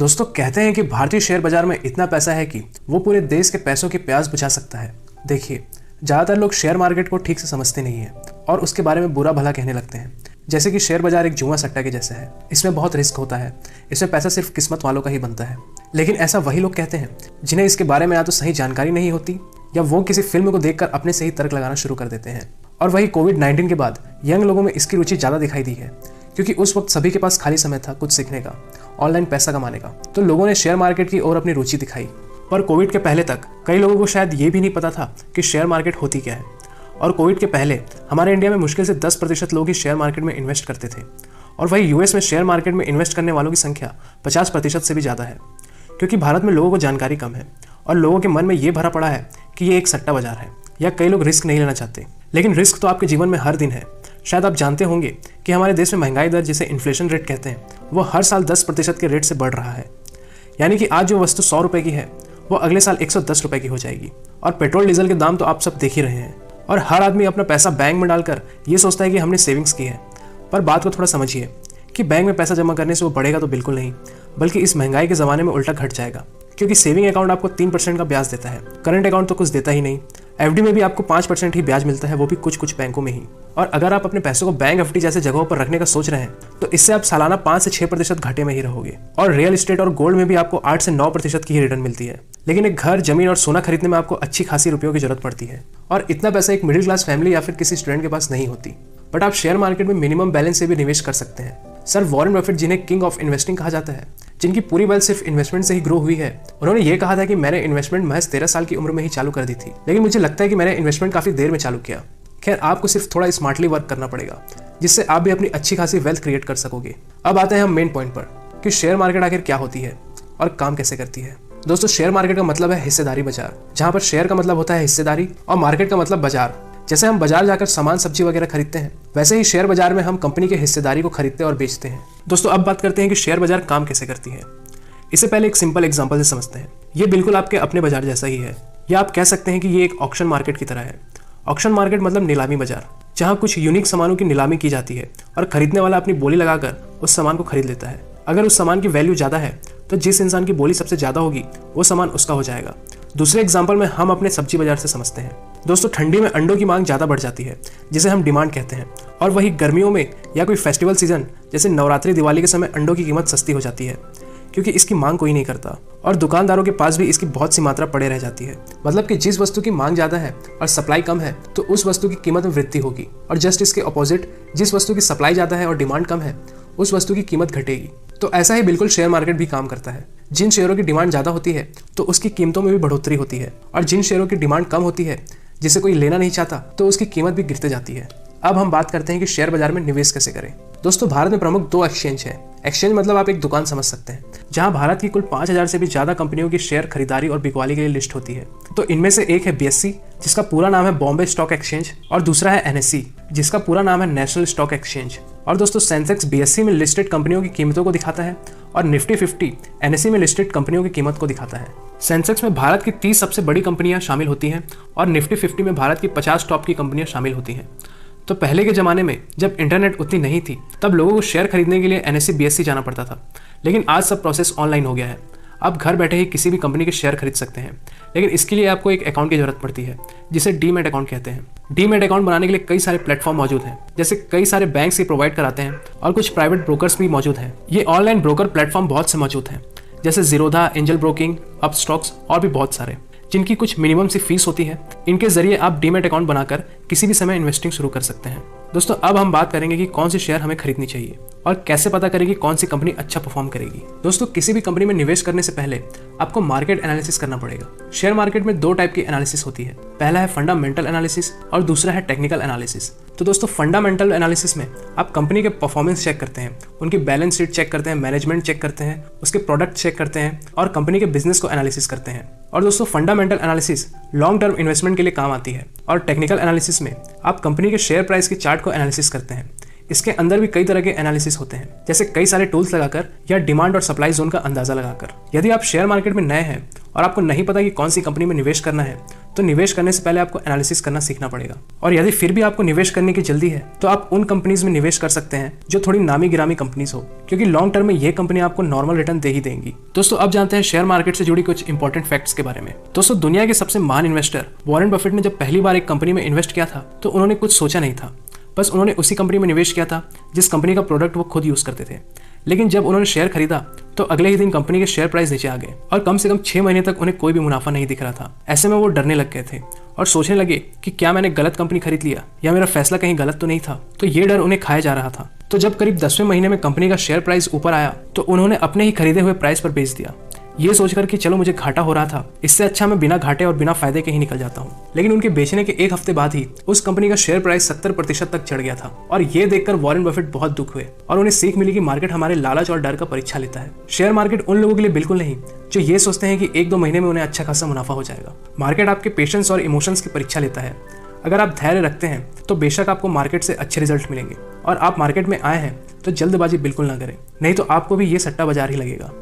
दोस्तों कहते हैं कि भारतीय शेयर बाजार में इतना पैसा है कि वो पूरे देश के पैसों की प्यास बुझा सकता है। देखिए, ज़्यादातर लोग शेयर मार्केट को ठीक से समझते नहीं है और उसके बारे में बुरा भला कहने लगते हैं, जैसे कि शेयर बाजार एक जुआ सट्टा के जैसा है। इसमें बहुत रिस्क होता है, इसमें पैसा सिर्फ किस्मत वालों का ही बनता है। लेकिन ऐसा वही लोग कहते हैं जिन्हें इसके बारे में या तो सही जानकारी नहीं होती या वो किसी फिल्म को देखकर अपने से ही तर्क लगाना शुरू कर देते हैं। और वही कोविड-19 के बाद यंग लोगों में इसकी रुचि ज़्यादा दिखाई दी है, क्योंकि उस वक्त सभी के पास खाली समय था कुछ सीखने का, ऑनलाइन पैसा कमाने का, तो लोगों ने शेयर मार्केट की ओर अपनी रुचि दिखाई। पर कोविड के पहले तक कई लोगों को शायद ये भी नहीं पता था कि शेयर मार्केट होती क्या है। और कोविड के पहले हमारे इंडिया में मुश्किल से 10% लोग ही शेयर मार्केट में इन्वेस्ट करते थे, और वही यूएस में शेयर मार्केट में इन्वेस्ट करने वालों की संख्या 50% से भी ज़्यादा है। क्योंकि भारत में लोगों को जानकारी कम है और लोगों के मन में ये भरा पड़ा है कि ये एक सट्टा बाजार है, या कई लोग रिस्क नहीं लेना चाहते। लेकिन रिस्क तो आपके जीवन में हर दिन है। शायद आप जानते होंगे कि हमारे देश में महंगाई दर, जिसे इन्फ्लेशन रेट कहते हैं, वो हर साल 10% के रेट से बढ़ रहा है। यानी कि आज जो वस्तु 100 रुपये की है वो अगले साल 110 रुपये की हो जाएगी। और पेट्रोल डीजल के दाम तो आप सब देख ही रहे हैं। और हर आदमी अपना पैसा बैंक में डालकर ये सोचता है कि हमने सेविंग्स की है। पर बात को थोड़ा समझिए कि बैंक में पैसा जमा करने से वो बढ़ेगा तो बिल्कुल नहीं, बल्कि इस महंगाई के ज़माने में उल्टा घट जाएगा। क्योंकि सेविंग अकाउंट आपको 3% का ब्याज देता है, करंट अकाउंट तो कुछ देता ही नहीं। एफडी में भी आपको 5% ही ब्याज मिलता है, वो भी कुछ बैंकों में ही। और अगर आप अपने पैसों को बैंक एफडी जैसे जगहों पर रखने का सोच रहे हैं तो इससे आप सालाना 5 से 6% घाटे में ही रहोगे। और रियल एस्टेट और गोल्ड में भी आपको 8 से 9% की ही रिटर्न मिलती है। लेकिन एक घर, जमीन और सोना खरीदने में आपको अच्छी खासी रुपयों की जरूरत पड़ती है, और इतना पैसा एक मिडिल क्लास फैमिली या फिर किसी स्टूडेंट के पास नहीं होती। बट आप शेयर मार्केट में मिनिमम बैलेंस से भी निवेश कर सकते हैं। सर वॉरेन बफेट, जिन्हें किंग ऑफ इन्वेस्टिंग कहा जाता है, जिनकी पूरी वेल्थ सिर्फ इन्वेस्टमेंट से ही ग्रो हुई है, उन्होंने ये कहा था कि मैंने इन्वेस्टमेंट महज 13 साल की उम्र में ही चालू कर दी थी, लेकिन मुझे लगता है कि मैंने इन्वेस्टमेंट काफी देर में चालू किया। खैर, आपको सिर्फ थोड़ा स्मार्टली वर्क करना पड़ेगा, जिससे आप भी अपनी अच्छी खासी वेल्थ क्रिएट कर सकोगे। अब आते हैं हम मेन पॉइंट पर कि शेयर मार्केट आखिर क्या होती है और काम कैसे करती है। दोस्तों, शेयर मार्केट का मतलब है हिस्सेदारी बाजार, जहां पर शेयर का मतलब होता है हिस्सेदारी और मार्केट का मतलब बाजार। जैसे हम बाजार जाकर सामान, सब्जी वगैरह खरीदते हैं, वैसे ही शेयर बाजार में हम कंपनी के हिस्सेदारी को खरीदते और बेचते हैं। दोस्तों, अब बात करते हैं कि शेयर बाजार काम कैसे करती है। इससे पहले एक सिंपल एग्जांपल से समझते हैं। ये बिल्कुल आपके अपने बाजार जैसा ही है, या आप कह सकते हैं कि ये एक ऑक्शन मार्केट की तरह है। ऑक्शन मार्केट मतलब नीलामी बाजार, जहां कुछ यूनिक सामानों की नीलामी की जाती है और खरीदने वाला अपनी बोली लगाकर उस सामान को खरीद लेता है। अगर उस सामान की वैल्यू ज़्यादा है तो जिस इंसान की बोली सबसे ज़्यादा होगी वो सामान उसका हो जाएगा। दूसरे एग्जाम्पल में हम अपने सब्जी बाजार से समझते हैं। दोस्तों, ठंडी में अंडों की मांग ज़्यादा बढ़ जाती है, जिसे हम डिमांड कहते हैं, और वही गर्मियों में या कोई फेस्टिवल सीजन जैसे नवरात्रि, दिवाली के समय अंडों की कीमत सस्ती हो जाती है, क्योंकि इसकी मांग कोई नहीं करता और दुकानदारों के पास भी इसकी बहुत सी मात्रा पड़े रह जाती है। मतलब कि जिस वस्तु की मांग ज़्यादा है और सप्लाई कम है तो उस वस्तु की कीमत में वृद्धि होगी, और जस्ट इसके अपोजिट, जिस वस्तु की सप्लाई ज़्यादा है और डिमांड कम है उस वस्तु की कीमत घटेगी। तो ऐसा ही बिल्कुल शेयर मार्केट भी काम करता है। जिन शेयरों की डिमांड ज़्यादा होती है तो उसकी कीमतों में भी बढ़ोतरी होती है, और जिन शेयरों की डिमांड कम होती है, जिसे कोई लेना नहीं चाहता, तो उसकी कीमत भी गिरते जाती है। अब हम बात करते हैं कि शेयर बाजार में निवेश कैसे करें। दोस्तों, भारत में प्रमुख 2 एक्सचेंज हैं। एक्सचेंज मतलब आप एक दुकान समझ सकते हैं, जहां भारत की कुल 5000 से भी ज्यादा कंपनियों की शेयर खरीदारी और बिकवाली के लिए लिस्ट होती है। तो इनमें से एक है BSE, जिसका पूरा नाम है बॉम्बे स्टॉक एक्सचेंज, और दूसरा है NSE, जिसका पूरा नाम है नेशनल स्टॉक एक्सचेंज। और दोस्तों, सेंसेक्स BSE में लिस्टेड कंपनियों की कीमतों को दिखाता है और निफ्टी 50 NSE में लिस्टेड कंपनियों की कीमत को दिखाता है। सेंसेक्स में भारत की 30 सबसे बड़ी कंपनियां शामिल होती हैं और निफ्टी 50 में भारत की 50 टॉप की कंपनियां शामिल होती हैं। तो पहले के ज़माने में जब इंटरनेट उतनी नहीं थी, तब लोगों को शेयर खरीदने के लिए NSE BSE जाना पड़ता था। लेकिन आज सब प्रोसेस ऑनलाइन हो गया है। आप घर बैठे ही किसी भी कंपनी के शेयर खरीद सकते हैं, लेकिन इसके लिए आपको एक अकाउंट की जरूरत पड़ती है, जिसे डीमैट अकाउंट कहते हैं। डीमैट अकाउंट बनाने के लिए कई सारे प्लेटफॉर्म मौजूद हैं, जैसे कई सारे बैंक से प्रोवाइड कराते हैं, और कुछ प्राइवेट ब्रोकर्स भी मौजूद हैं। ये ऑनलाइन ब्रोकर प्लेटफॉर्म बहुत से मौजूद हैं, जैसे जीरोधा, एंजल ब्रोकिंग, अपस्टॉक्स और भी बहुत सारे, जिनकी कुछ मिनिमम सी फीस होती है। इनके जरिए आप डीमैट अकाउंट बनाकर किसी भी समय इन्वेस्टिंग शुरू कर सकते हैं। दोस्तों, अब हम बात करेंगे कि कौन सी शेयर हमें खरीदनी चाहिए और कैसे पता करें कि कौन सी कंपनी अच्छा परफॉर्म करेगी। दोस्तों, किसी भी कंपनी में निवेश करने से पहले आपको मार्केट एनालिसिस करना पड़ेगा। शेयर मार्केट में 2 टाइप की एनालिसिस होती है। पहला है फंडामेंटल एनालिसिस और दूसरा है टेक्निकल एनालिसिस। तो दोस्तों, फंडामेंटल एनालिसिस में आप कंपनी के परफॉर्मेंस चेक करते हैं, उनकी बैलेंस शीट चेक करते हैं, मैनेजमेंट चेक करते हैं, उसके प्रोडक्ट चेक करते हैं और कंपनी के बिजनेस को एनालिसिस करते हैं। और दोस्तों, fundamental analysis long term investment के लिए काम आती है, और टेक्निकल एनालिसिस में आप कंपनी के शेयर प्राइस के चार्ट को एनालिसिस करते हैं। इसके अंदर भी कई तरह के एनालिसिस होते हैं, जैसे कई सारे टूल्स लगाकर या डिमांड और सप्लाई जोन का अंदाजा लगाकर। यदि आप शेयर मार्केट में नए हैं और आपको नहीं पता कि कौन सी कंपनी में निवेश करना है, तो निवेश करने से पहले आपको एनालिसिस करना सीखना पड़ेगा। और यदि फिर भी आपको निवेश करने की जल्दी है, तो आप उन कंपनीज में निवेश कर सकते हैं जो थोड़ी नामी गिरामी कंपनीज हो, क्योंकि लॉन्ग टर्म में ये कंपनी आपको नॉर्मल रिटर्न दे ही देंगी। दोस्तों, अब जानते हैं शेयर मार्केट से जुड़ी कुछ इंपॉर्टेंट फैक्ट्स के बारे में। दोस्तों, दुनिया के सबसे महान इन्वेस्टर वॉरेन बफेट ने जब पहली बार एक कंपनी में इन्वेस्ट किया था, तो उन्होंने कुछ सोचा नहीं था, बस उन्होंने उसी कंपनी में निवेश किया था जिस कंपनी का प्रोडक्ट वो खुद यूज करते थे। लेकिन जब उन्होंने शेयर खरीदा तो अगले ही दिन कंपनी के शेयर प्राइस नीचे आ गए और कम से कम 6 महीने तक उन्हें कोई भी मुनाफा नहीं दिख रहा था। ऐसे में वो डरने लग गए थे और सोचने लगे कि क्या मैंने गलत कंपनी खरीद लिया या मेरा फैसला कहीं गलत तो नहीं था। तो ये डर उन्हें खाया जा रहा था। तो जब करीब 10वें महीने में कंपनी का शेयर प्राइस ऊपर आया, तो उन्होंने अपने ही खरीदे हुए प्राइस पर बेच दिया, ये सोचकर कि चलो मुझे घाटा हो रहा था, इससे अच्छा मैं बिना घाटे और बिना फायदे के ही निकल जाता हूँ। लेकिन उनके बेचने के 1 हफ्ते बाद ही उस कंपनी का शेयर प्राइस 70% तक चढ़ गया था और ये देखकर वॉरेन बफेट बहुत दुख हुए और उन्हें सीख मिली कि मार्केट हमारे लालच और डर का परीक्षा लेता है। शेयर मार्केट उन लोगों के लिए बिल्कुल नहीं जो ये सोचते हैं कि 1-2 महीने में उन्हें अच्छा खासा मुनाफा हो जाएगा। मार्केट आपके पेशेंस और इमोशंस की परीक्षा लेता है। अगर आप धैर्य रखते हैं तो बेशक आपको मार्केट से अच्छे रिजल्ट मिलेंगे, और आप मार्केट में आए हैं तो जल्दबाजी बिल्कुल ना करें, नहीं तो आपको भी ये सट्टा बाजार ही लगेगा।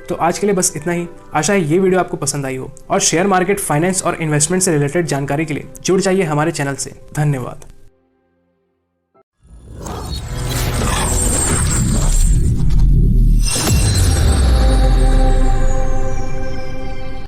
तो आज के लिए बस इतना ही। आशा है ये वीडियो आपको पसंद आई हो, और शेयर मार्केट, फाइनेंस और इन्वेस्टमेंट से रिलेटेड जानकारी के लिए जुड़ जाइए हमारे चैनल से। धन्यवाद।